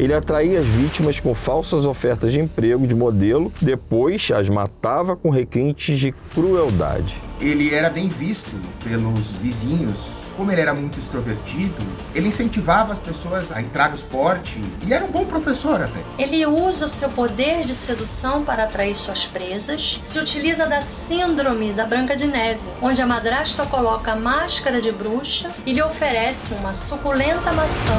Ele atraía as vítimas com falsas ofertas de emprego de modelo, depois as matava com requintes de crueldade. Ele era bem visto pelos vizinhos. Como ele era muito extrovertido, ele incentivava as pessoas a entrar no esporte e era um bom professor até. Ele usa o seu poder de sedução para atrair suas presas, se utiliza da síndrome da Branca de Neve, onde a madrasta coloca a máscara de bruxa e lhe oferece uma suculenta maçã.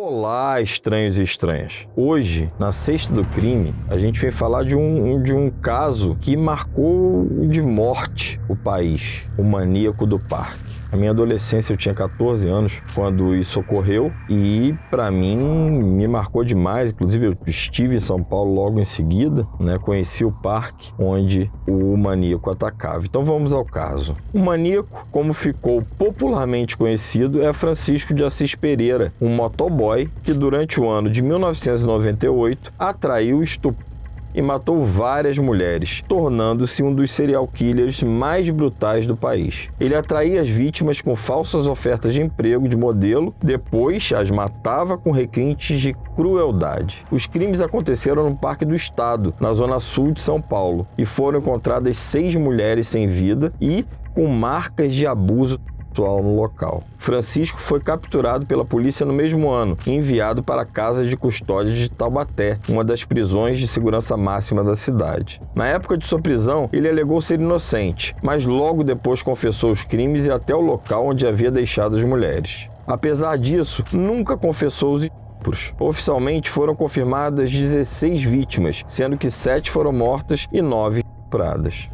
Olá, estranhos e estranhas. Hoje, na Sexta do Crime, a gente vem falar de um caso que marcou de morte o país, o maníaco do parque. Na minha adolescência eu tinha 14 anos quando isso ocorreu e, para mim, me marcou demais. Inclusive, eu estive em São Paulo logo em seguida, conheci o parque onde o maníaco atacava. Então vamos ao caso. O maníaco, como ficou popularmente conhecido, é Francisco de Assis Pereira, um motoboy que durante o ano de 1998 atraiu, estuprou e matou várias mulheres, tornando-se um dos serial killers mais brutais do país. Ele atraía as vítimas com falsas ofertas de emprego de modelo, depois as matava com requintes de crueldade. Os crimes aconteceram no Parque do Estado, na zona sul de São Paulo, e foram encontradas 6 mulheres sem vida e com marcas de abuso no local. Francisco foi capturado pela polícia no mesmo ano e enviado para a Casa de Custódia de Taubaté, uma das prisões de segurança máxima da cidade. Na época de sua prisão, ele alegou ser inocente, mas logo depois confessou os crimes e até o local onde havia deixado as mulheres. Apesar disso, nunca confessou os estupros. Oficialmente foram confirmadas 16 vítimas, sendo que 7 foram mortas e 9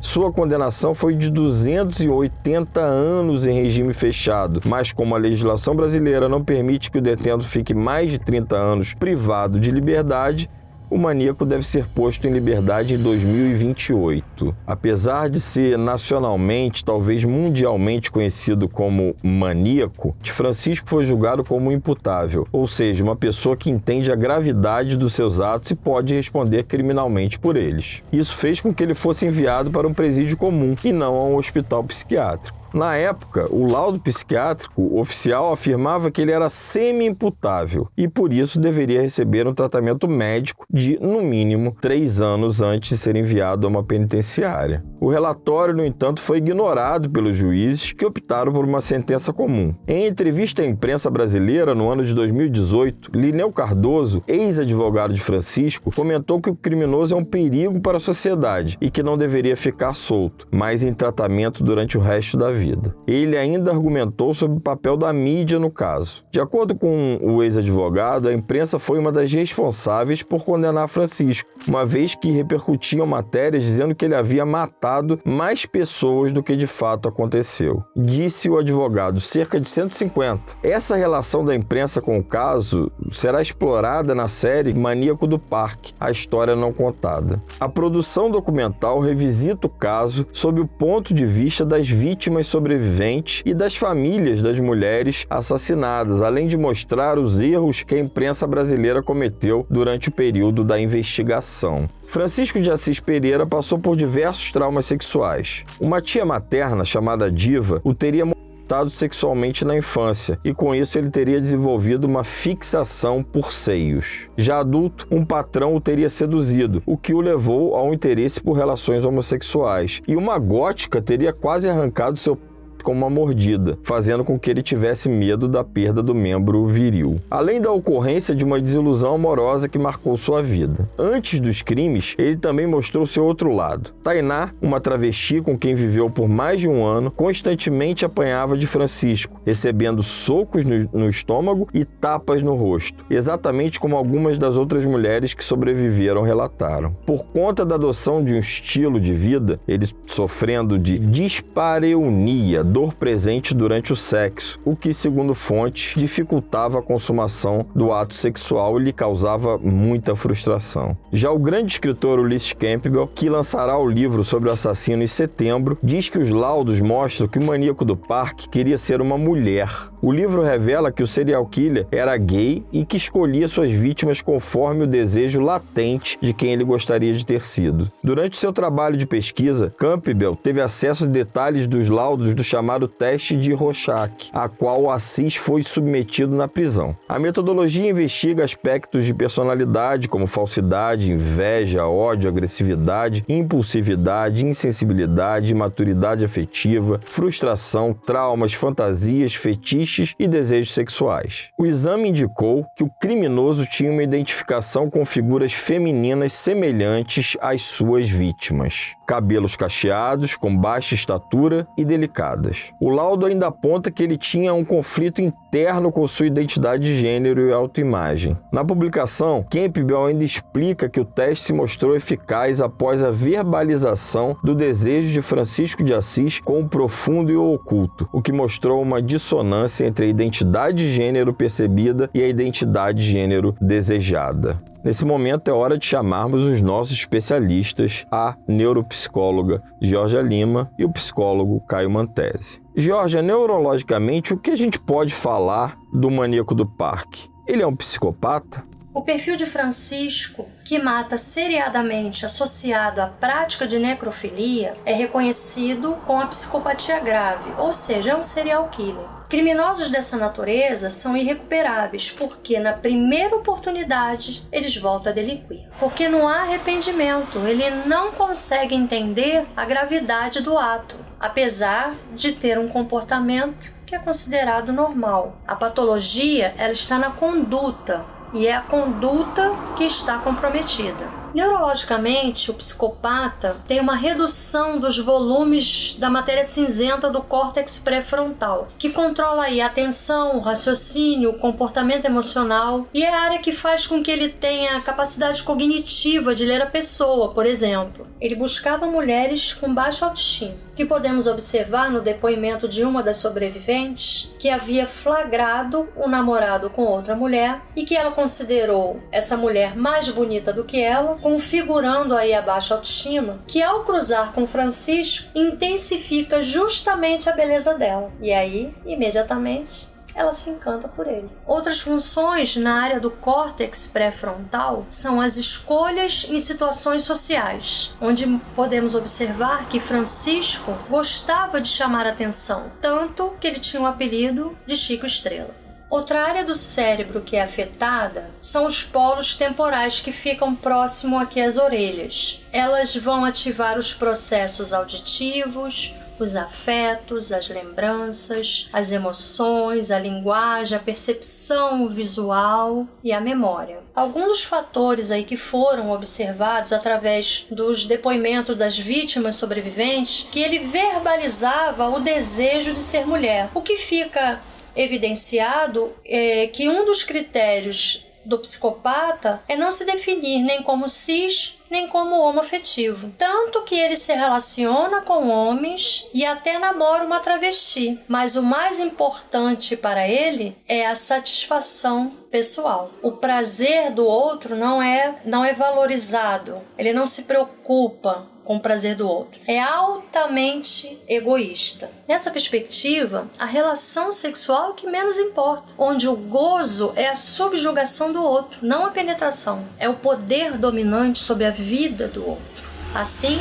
Sua condenação foi de 280 anos em regime fechado, mas como a legislação brasileira não permite que o detento fique mais de 30 anos privado de liberdade, o maníaco deve ser posto em liberdade em 2028. Apesar de ser nacionalmente, talvez mundialmente conhecido como maníaco, Francisco foi julgado como imputável, ou seja, uma pessoa que entende a gravidade dos seus atos e pode responder criminalmente por eles. Isso fez com que ele fosse enviado para um presídio comum e não a um hospital psiquiátrico. Na época, o laudo psiquiátrico oficial afirmava que ele era semi-imputável e, por isso, deveria receber um tratamento médico de, no mínimo, 3 anos antes de ser enviado a uma penitenciária. O relatório, no entanto, foi ignorado pelos juízes que optaram por uma sentença comum. Em entrevista à imprensa brasileira, no ano de 2018, Lineu Cardoso, ex-advogado de Francisco, comentou que o criminoso é um perigo para a sociedade e que não deveria ficar solto, mas em tratamento durante o resto da vida. Ele ainda argumentou sobre o papel da mídia no caso. De acordo com o ex-advogado, a imprensa foi uma das responsáveis por condenar Francisco, uma vez que repercutiam matérias dizendo que ele havia matado mais pessoas do que de fato aconteceu. Disse o advogado, cerca de 150. Essa relação da imprensa com o caso será explorada na série Maníaco do Parque, a história não contada. A produção documental revisita o caso sob o ponto de vista das vítimas sobreviventes e das famílias das mulheres assassinadas, além de mostrar os erros que a imprensa brasileira cometeu durante o período da investigação. Francisco de Assis Pereira passou por diversos traumas sexuais. Uma tia materna, chamada Diva, o teria molestado sexualmente na infância e com isso ele teria desenvolvido uma fixação por seios. Já adulto, um patrão o teria seduzido, o que o levou ao interesse por relações homossexuais, e uma gótica teria quase arrancado seu com uma mordida, fazendo com que ele tivesse medo da perda do membro viril. Além da ocorrência de uma desilusão amorosa que marcou sua vida. Antes dos crimes, ele também mostrou seu outro lado. Tainá, uma travesti com quem viveu por mais de um ano, constantemente apanhava de Francisco, recebendo socos no estômago e tapas no rosto, exatamente como algumas das outras mulheres que sobreviveram relataram. Por conta da adoção de um estilo de vida, ele sofrendo de dispareunia, dor presente durante o sexo, o que, segundo fontes, dificultava a consumação do ato sexual e lhe causava muita frustração. Já o grande escritor Ulysses Campbell, que lançará o livro sobre o assassino em setembro, diz que os laudos mostram que o maníaco do parque queria ser uma mulher. O livro revela que o serial killer era gay e que escolhia suas vítimas conforme o desejo latente de quem ele gostaria de ter sido. Durante seu trabalho de pesquisa, Campbell teve acesso a detalhes dos laudos do chamado teste de Rorschach, a qual Assis foi submetido na prisão. A metodologia investiga aspectos de personalidade como falsidade, inveja, ódio, agressividade, impulsividade, insensibilidade, imaturidade afetiva, frustração, traumas, fantasias, fetiches e desejos sexuais. O exame indicou que o criminoso tinha uma identificação com figuras femininas semelhantes às suas vítimas. Cabelos cacheados, com baixa estatura e delicadas. O laudo ainda aponta que ele tinha um conflito interno com sua identidade de gênero e autoimagem. Na publicação, Campbell ainda explica que o teste se mostrou eficaz após a verbalização do desejo de Francisco de Assis com o profundo e o oculto, o que mostrou uma dissonância entre a identidade de gênero percebida e a identidade de gênero desejada. Nesse momento é hora de chamarmos os nossos especialistas, a neuropsicóloga Georgia Lima e o psicólogo Caio Mantesi. Georgia, neurologicamente, o que a gente pode falar do maníaco do parque? Ele é um psicopata? O perfil de Francisco, que mata seriadamente associado à prática de necrofilia, é reconhecido com a psicopatia grave, ou seja, é um serial killer. Criminosos dessa natureza são irrecuperáveis porque, na primeira oportunidade, eles voltam a delinquir. Porque não há arrependimento, ele não consegue entender a gravidade do ato, apesar de ter um comportamento que é considerado normal. A patologia, ela está na conduta, e é a conduta que está comprometida. Neurologicamente, o psicopata tem uma redução dos volumes da matéria cinzenta do córtex pré-frontal, que controla aí a atenção, o raciocínio, o comportamento emocional, e é a área que faz com que ele tenha a capacidade cognitiva de ler a pessoa, por exemplo. Ele buscava mulheres com baixa autoestima, que podemos observar no depoimento de uma das sobreviventes, que havia flagrado um namorado com outra mulher e que ela considerou essa mulher mais bonita do que ela, configurando aí a baixa autoestima, que ao cruzar com Francisco intensifica justamente a beleza dela. E aí, imediatamente, ela se encanta por ele. Outras funções na área do córtex pré-frontal são as escolhas em situações sociais, onde podemos observar que Francisco gostava de chamar atenção, tanto que ele tinha o apelido de Chico Estrela. Outra área do cérebro que é afetada são os polos temporais que ficam próximo aqui às orelhas. Elas vão ativar os processos auditivos, os afetos, as lembranças, as emoções, a linguagem, a percepção visual e a memória. Alguns dos fatores aí que foram observados através dos depoimentos das vítimas sobreviventes, que ele verbalizava o desejo de ser mulher, o que fica evidenciado é que um dos critérios do psicopata é não se definir nem como cis nem como homoafetivo. Tanto que ele se relaciona com homens e até namora uma travesti. Mas o mais importante para ele é a satisfação pessoal. O prazer do outro não é valorizado. Ele não se preocupa com o prazer do outro. É altamente egoísta. Nessa perspectiva, a relação sexual é o que menos importa, onde o gozo é a subjugação do outro, não a penetração. É o poder dominante sobre a vida do outro. Assim,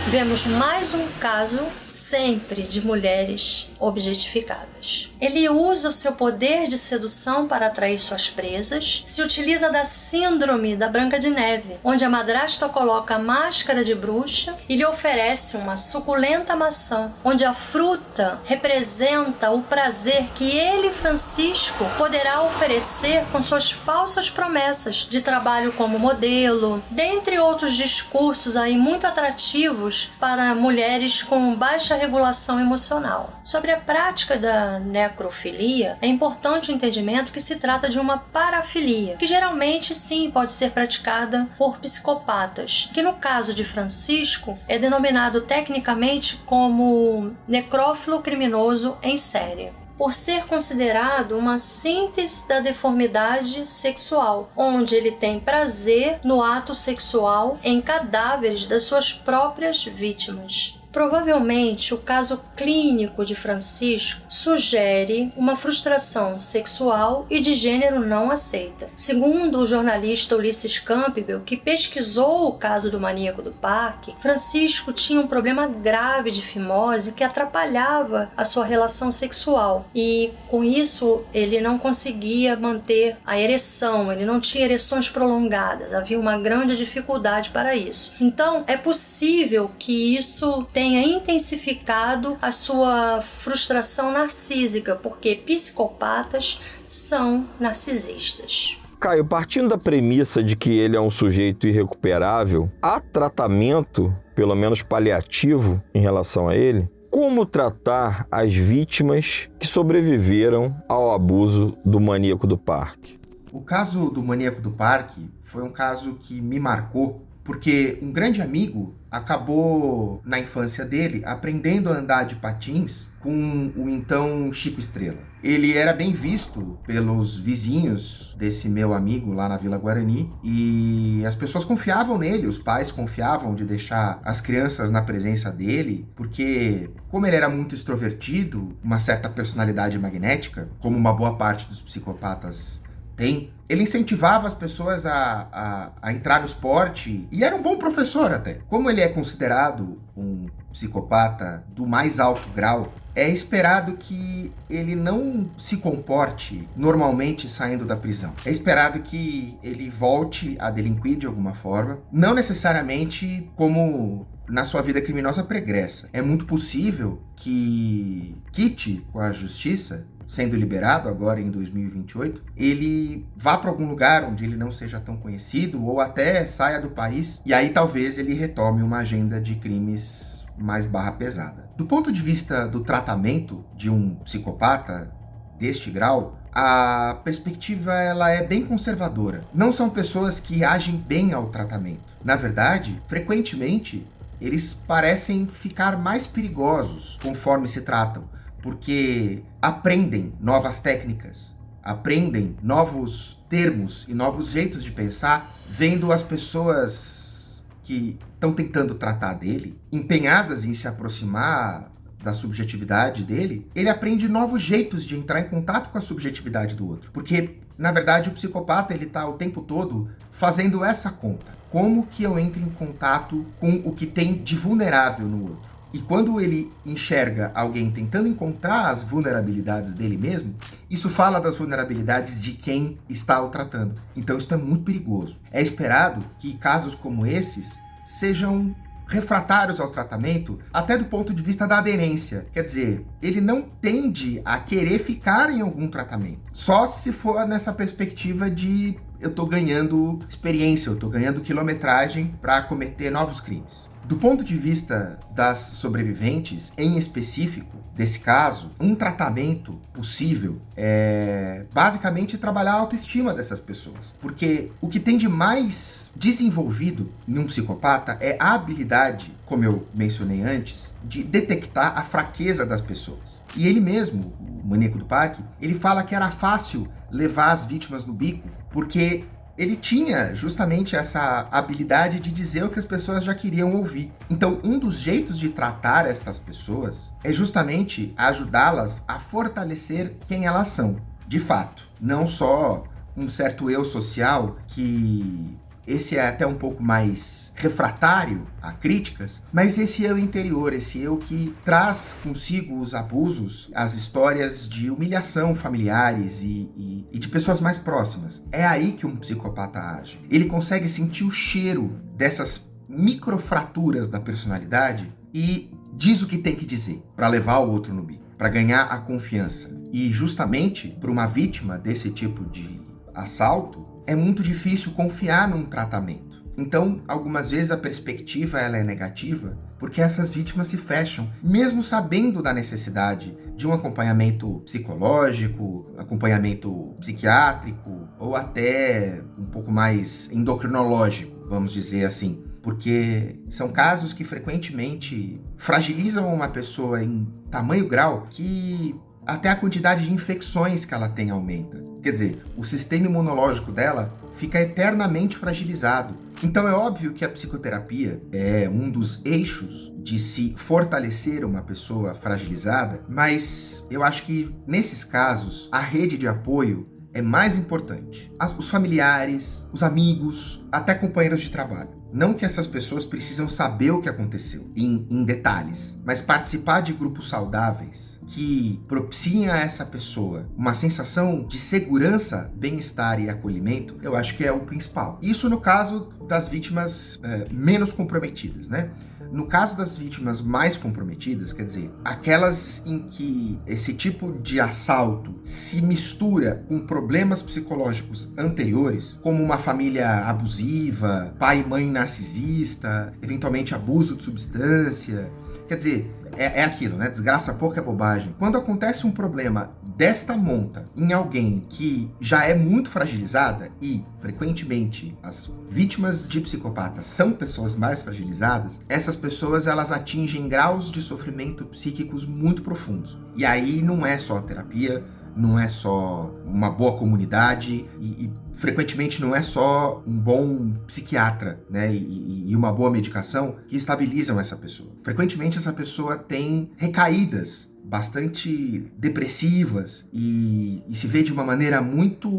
vemos mais um caso sempre de mulheres objetificadas. Ele usa o seu poder de sedução para atrair suas presas, se utiliza da síndrome da Branca de Neve, onde a madrasta coloca a máscara de bruxa e lhe oferece uma suculenta maçã, onde a fruta representa o prazer que ele, Francisco, poderá oferecer com suas falsas promessas de trabalho como modelo, dentre outros discursos aí muito atrativos para mulheres com baixa regulação emocional. Sobre a prática da necrofilia, é importante o entendimento que se trata de uma parafilia, que geralmente sim pode ser praticada por psicopatas, que no caso de Francisco é denominado tecnicamente como necrófilo criminoso em série, por ser considerado uma síntese da deformidade sexual, onde ele tem prazer no ato sexual em cadáveres das suas próprias vítimas. Provavelmente, o caso clínico de Francisco sugere uma frustração sexual e de gênero não aceita. Segundo o jornalista Ulisses Campbell, que pesquisou o caso do maníaco do parque, Francisco tinha um problema grave de fimose que atrapalhava a sua relação sexual e, com isso, ele não conseguia manter a ereção, ele não tinha ereções prolongadas, havia uma grande dificuldade para isso. Então, é possível que isso tenha intensificado a sua frustração narcísica, porque psicopatas são narcisistas. Caio, partindo da premissa de que ele é um sujeito irrecuperável, há tratamento, pelo menos paliativo, em relação a ele? Como tratar as vítimas que sobreviveram ao abuso do maníaco do parque? O caso do maníaco do parque foi um caso que me marcou, porque um grande amigo acabou, na infância dele, aprendendo a andar de patins com o então Chico Estrela. Ele era bem visto pelos vizinhos desse meu amigo lá na Vila Guarani e as pessoas confiavam nele, os pais confiavam de deixar as crianças na presença dele, porque como ele era muito extrovertido, uma certa personalidade magnética, como uma boa parte dos psicopatas tem, ele incentivava as pessoas a entrar no esporte e era um bom professor até. Como ele é considerado um psicopata do mais alto grau, é esperado que ele não se comporte normalmente saindo da prisão. É esperado que ele volte a delinquir de alguma forma, não necessariamente como na sua vida criminosa pregressa. É muito possível que quite com a justiça, sendo liberado agora em 2028, ele vá para algum lugar onde ele não seja tão conhecido ou até saia do país e aí talvez ele retome uma agenda de crimes mais barra pesada. Do ponto de vista do tratamento de um psicopata deste grau, a perspectiva ela é bem conservadora. Não são pessoas que agem bem ao tratamento. Na verdade, frequentemente, eles parecem ficar mais perigosos conforme se tratam, porque aprendem novas técnicas, aprendem novos termos e novos jeitos de pensar, vendo as pessoas que estão tentando tratar dele, empenhadas em se aproximar da subjetividade dele, ele aprende novos jeitos de entrar em contato com a subjetividade do outro. Porque, na verdade, o psicopata ele está o tempo todo fazendo essa conta. Como que eu entro em contato com o que tem de vulnerável no outro? E quando ele enxerga alguém tentando encontrar as vulnerabilidades dele mesmo, isso fala das vulnerabilidades de quem está o tratando. Então isso é muito perigoso. É esperado que casos como esses sejam refratários ao tratamento, até do ponto de vista da aderência. Quer dizer, ele não tende a querer ficar em algum tratamento. Só se for nessa perspectiva de eu tô ganhando experiência, eu tô ganhando quilometragem para cometer novos crimes. Do ponto de vista das sobreviventes, em específico desse caso, um tratamento possível é basicamente trabalhar a autoestima dessas pessoas. Porque o que tem de mais desenvolvido em um psicopata é a habilidade, como eu mencionei antes, de detectar a fraqueza das pessoas. E ele mesmo, o maníaco do parque, ele fala que era fácil levar as vítimas no bico, porque ele tinha justamente essa habilidade de dizer o que as pessoas já queriam ouvir. Então, um dos jeitos de tratar estas pessoas é justamente ajudá-las a fortalecer quem elas são, de fato. Não só um certo eu social que esse é até um pouco mais refratário a críticas, mas esse eu interior, esse eu que traz consigo os abusos, as histórias de humilhação familiares e de pessoas mais próximas. É aí que um psicopata age. Ele consegue sentir o cheiro dessas microfraturas da personalidade e diz o que tem que dizer para levar o outro no bico, para ganhar a confiança. E justamente para uma vítima desse tipo de assalto, é muito difícil confiar num tratamento. Então, algumas vezes a perspectiva ela é negativa, porque essas vítimas se fecham, mesmo sabendo da necessidade de um acompanhamento psicológico, acompanhamento psiquiátrico, ou até um pouco mais endocrinológico, vamos dizer assim. Porque são casos que frequentemente fragilizam uma pessoa em tamanho grau que até a quantidade de infecções que ela tem aumenta. Quer dizer, o sistema imunológico dela fica eternamente fragilizado. Então é óbvio que a psicoterapia é um dos eixos de se fortalecer uma pessoa fragilizada, mas eu acho que nesses casos a rede de apoio é mais importante. Os familiares, os amigos, até companheiros de trabalho. Não que essas pessoas precisam saber o que aconteceu em detalhes, mas participar de grupos saudáveis que propiciem a essa pessoa uma sensação de segurança, bem-estar e acolhimento, eu acho que é o principal. Isso no caso das vítimas menos comprometidas, né? No caso das vítimas mais comprometidas, quer dizer, aquelas em que esse tipo de assalto se mistura com problemas psicológicos anteriores, como uma família abusiva, pai e mãe narcisista, eventualmente abuso de substância, quer dizer, é aquilo, né? Desgraça pouco é bobagem. Quando acontece um problema desta monta em alguém que já é muito fragilizada, e frequentemente as vítimas de psicopatas são pessoas mais fragilizadas, essas pessoas elas atingem graus de sofrimento psíquicos muito profundos. E aí não é só terapia, não é só uma boa comunidade e frequentemente não é só um bom psiquiatra, né, e uma boa medicação que estabilizam essa pessoa. Frequentemente essa pessoa tem recaídas bastante depressivas e se vê de uma maneira muito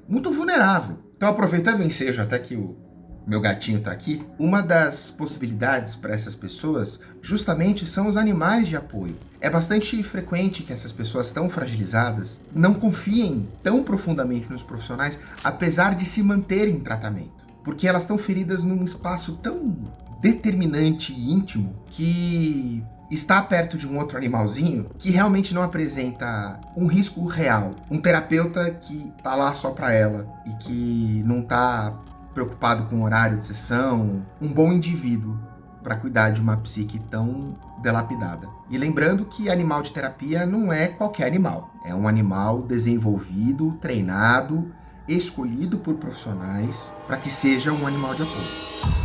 vulnerável. Então, aproveitando o ensejo, até que o meu gatinho está aqui, uma das possibilidades para essas pessoas justamente são os animais de apoio. É bastante frequente que essas pessoas tão fragilizadas não confiem tão profundamente nos profissionais, apesar de se manterem em tratamento, porque elas estão feridas num espaço tão determinante e íntimo que estar perto de um outro animalzinho que realmente não apresenta um risco real. Um terapeuta que tá lá só para ela e que não tá preocupado com o horário de sessão, um bom indivíduo para cuidar de uma psique tão delapidada. E lembrando que animal de terapia não é qualquer animal. É um animal desenvolvido, treinado, escolhido por profissionais para que seja um animal de apoio.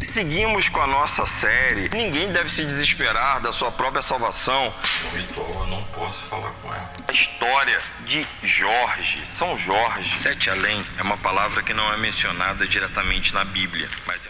Seguimos com a nossa série. Ninguém deve se desesperar da sua própria salvação. Eu não posso falar com ela. A história de Jorge, São Jorge, Sete Além, é uma palavra que não é mencionada diretamente na Bíblia, mas